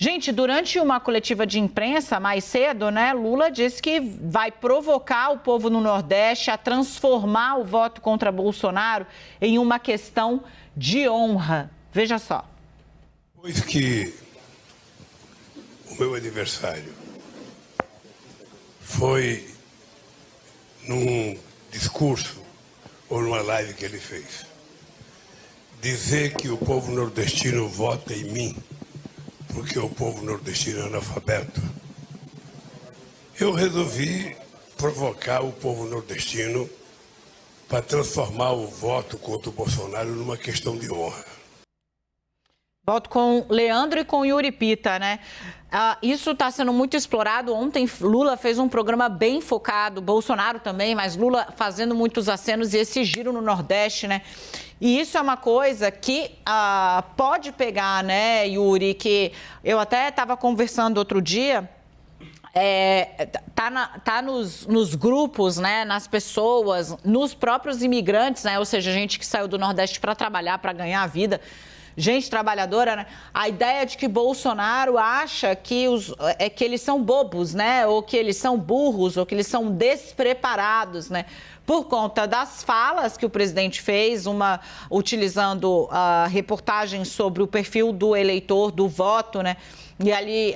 Gente, durante uma coletiva de imprensa mais cedo, né, Lula disse que vai provocar o povo no Nordeste a transformar o voto contra Bolsonaro em uma questão de honra. Veja só. Pois que o meu aniversário foi num discurso ou numa live que ele fez, dizer que o povo nordestino vota em mim porque o povo nordestino é analfabeto, eu resolvi provocar o povo nordestino para transformar o voto contra o Bolsonaro numa questão de honra. Volto com Leandro e com Yuri Pita, né? Isso está sendo muito explorado. Ontem Lula fez um programa bem focado, Bolsonaro também, mas Lula fazendo muitos acenos e esse giro no Nordeste, né? E isso é uma coisa que pode pegar, né, Yuri, que eu até estava conversando outro dia, tá nos grupos, né, nas pessoas, nos próprios imigrantes, né, ou seja, gente que saiu do Nordeste para trabalhar, para ganhar a vida, gente trabalhadora, né? A ideia de que Bolsonaro acha que eles são bobos, né? Ou que eles são burros, ou que eles são despreparados, né? Por conta das falas que o presidente fez, utilizando reportagens sobre o perfil do eleitor, do voto, né? E ali,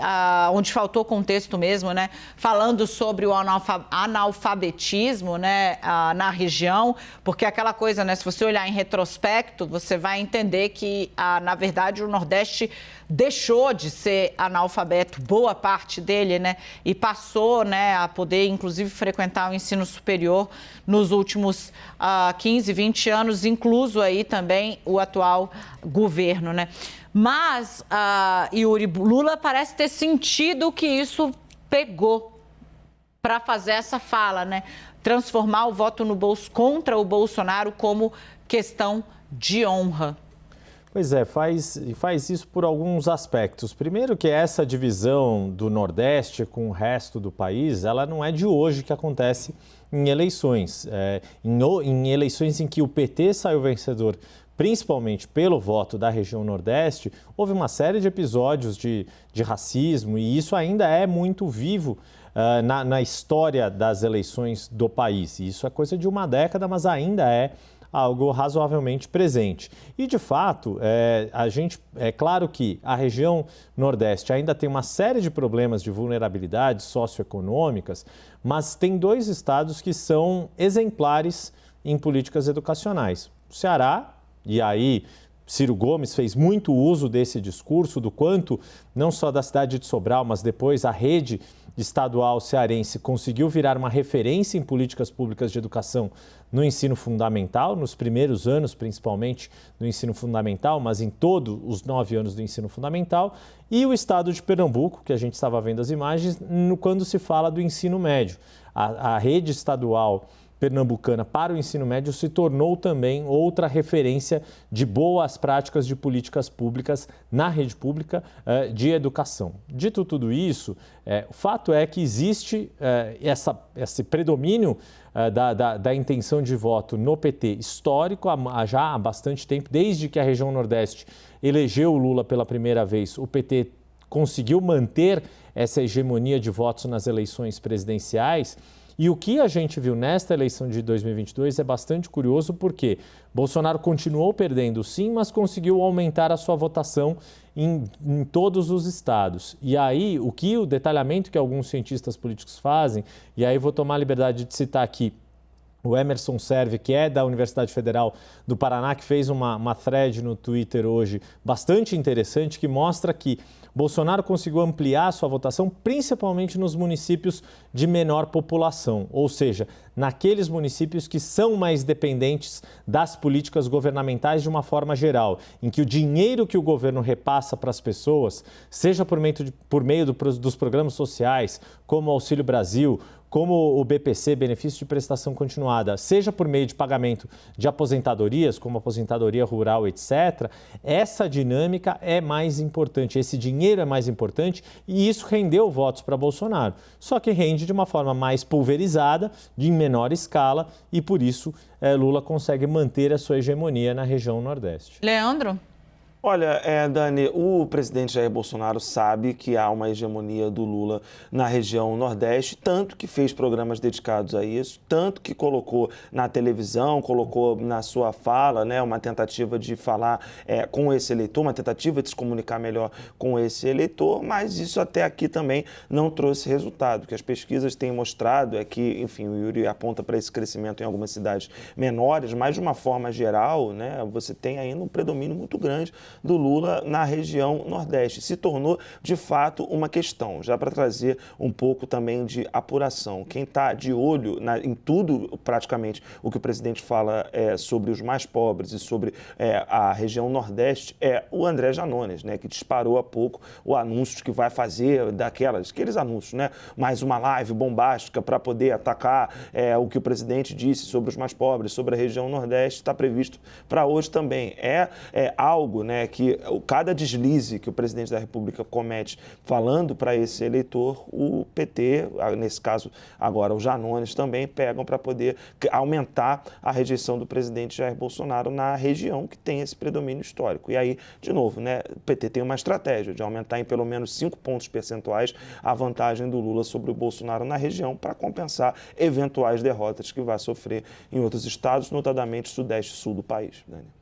onde faltou contexto mesmo, né? Falando sobre o analfabetismo, né? Na região, porque aquela coisa, né? Se você olhar em retrospecto, você vai entender que, na verdade, o Nordeste deixou de ser analfabeto, boa parte dele, né? E passou, né, a poder, inclusive, frequentar o ensino superior nos últimos 15, 20 anos, incluso aí também o atual governo, né? Mas, Yuri, Lula parece ter sentido que isso pegou para fazer essa fala, né? Transformar o voto contra o Bolsonaro como questão de honra. Pois é, faz isso por alguns aspectos. Primeiro que essa divisão do Nordeste com o resto do país, ela não é de hoje que acontece em eleições. Em eleições em que o PT saiu vencedor, principalmente pelo voto da região Nordeste, houve uma série de episódios de racismo e isso ainda é muito vivo na história das eleições do país. E isso é coisa de uma década, mas ainda é algo razoavelmente presente. E, de fato, é claro que a região Nordeste ainda tem uma série de problemas de vulnerabilidade socioeconômicas, mas tem dois estados que são exemplares em políticas educacionais. O Ceará, e aí Ciro Gomes fez muito uso desse discurso, do quanto, não só da cidade de Sobral, mas depois a rede estadual cearense conseguiu virar uma referência em políticas públicas de educação no ensino fundamental, nos primeiros anos, principalmente no ensino fundamental, mas em todos os 9 anos do ensino fundamental, e o estado de Pernambuco, que a gente estava vendo as imagens, quando se fala do ensino médio. A rede estadual pernambucana para o ensino médio se tornou também outra referência de boas práticas de políticas públicas na rede pública de educação. Dito tudo isso, o fato é que existe esse predomínio da intenção de voto no PT histórico já há bastante tempo, desde que a região Nordeste elegeu o Lula pela primeira vez, o PT conseguiu manter essa hegemonia de votos nas eleições presidenciais. E o que a gente viu nesta eleição de 2022 é bastante curioso porque Bolsonaro continuou perdendo sim, mas conseguiu aumentar a sua votação em todos os estados. E aí, o detalhamento que alguns cientistas políticos fazem, e aí vou tomar a liberdade de citar aqui o Emerson Serve, que é da Universidade Federal do Paraná, que fez uma thread no Twitter hoje bastante interessante, que mostra que Bolsonaro conseguiu ampliar a sua votação, principalmente nos municípios de menor população, ou seja, naqueles municípios que são mais dependentes das políticas governamentais de uma forma geral, em que o dinheiro que o governo repassa para as pessoas, seja por meio dos programas sociais, como o Auxílio Brasil, como o BPC, Benefício de Prestação Continuada, seja por meio de pagamento de aposentadorias, como aposentadoria rural, etc., essa dinâmica é mais importante, esse dinheiro é mais importante e isso rendeu votos para Bolsonaro. Só que rende de uma forma mais pulverizada, em menor escala e por isso Lula consegue manter a sua hegemonia na região Nordeste. Leandro? Olha, Dani, o presidente Jair Bolsonaro sabe que há uma hegemonia do Lula na região Nordeste, tanto que fez programas dedicados a isso, tanto que colocou na televisão, colocou na sua fala, né, uma tentativa de falar com esse eleitor, uma tentativa de se comunicar melhor com esse eleitor, mas isso até aqui também não trouxe resultado. O que as pesquisas têm mostrado é que, enfim, o Yuri aponta para esse crescimento em algumas cidades menores, mas de uma forma geral, né, você tem ainda um predomínio muito grande do Lula na região Nordeste. Se tornou, de fato, uma questão, já para trazer um pouco também de apuração. Quem está de olho em tudo, praticamente, o que o presidente fala sobre os mais pobres e sobre a região Nordeste é o André Janones, né, que disparou há pouco o anúncio que vai fazer aqueles anúncios, né, mais uma live bombástica para poder atacar o que o presidente disse sobre os mais pobres, sobre a região Nordeste, está previsto para hoje também. É algo, né, que cada deslize que o presidente da República comete falando para esse eleitor, o PT, nesse caso agora o Janones, também pegam para poder aumentar a rejeição do presidente Jair Bolsonaro na região que tem esse predomínio histórico. E aí, de novo, né, o PT tem uma estratégia de aumentar em pelo menos 5 pontos percentuais a vantagem do Lula sobre o Bolsonaro na região para compensar eventuais derrotas que vai sofrer em outros estados, notadamente Sudeste e Sul do país. Dani.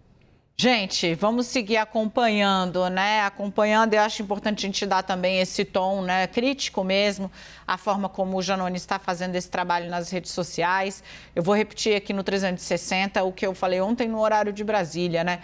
Gente, vamos seguir acompanhando, né? Acompanhando, eu acho importante a gente dar também esse tom, né, crítico mesmo, a forma como o Janones está fazendo esse trabalho nas redes sociais. Eu vou repetir aqui no 360 o que eu falei ontem no horário de Brasília, né?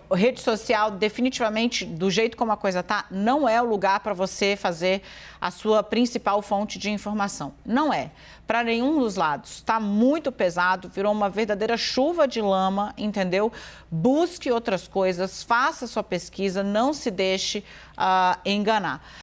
Rede social, definitivamente, do jeito como a coisa tá, não é o lugar para você fazer a sua principal fonte de informação. Não é. Para nenhum dos lados. Está muito pesado, virou uma verdadeira chuva de lama, entendeu? Busque outras coisas, faça sua pesquisa, não se deixe enganar.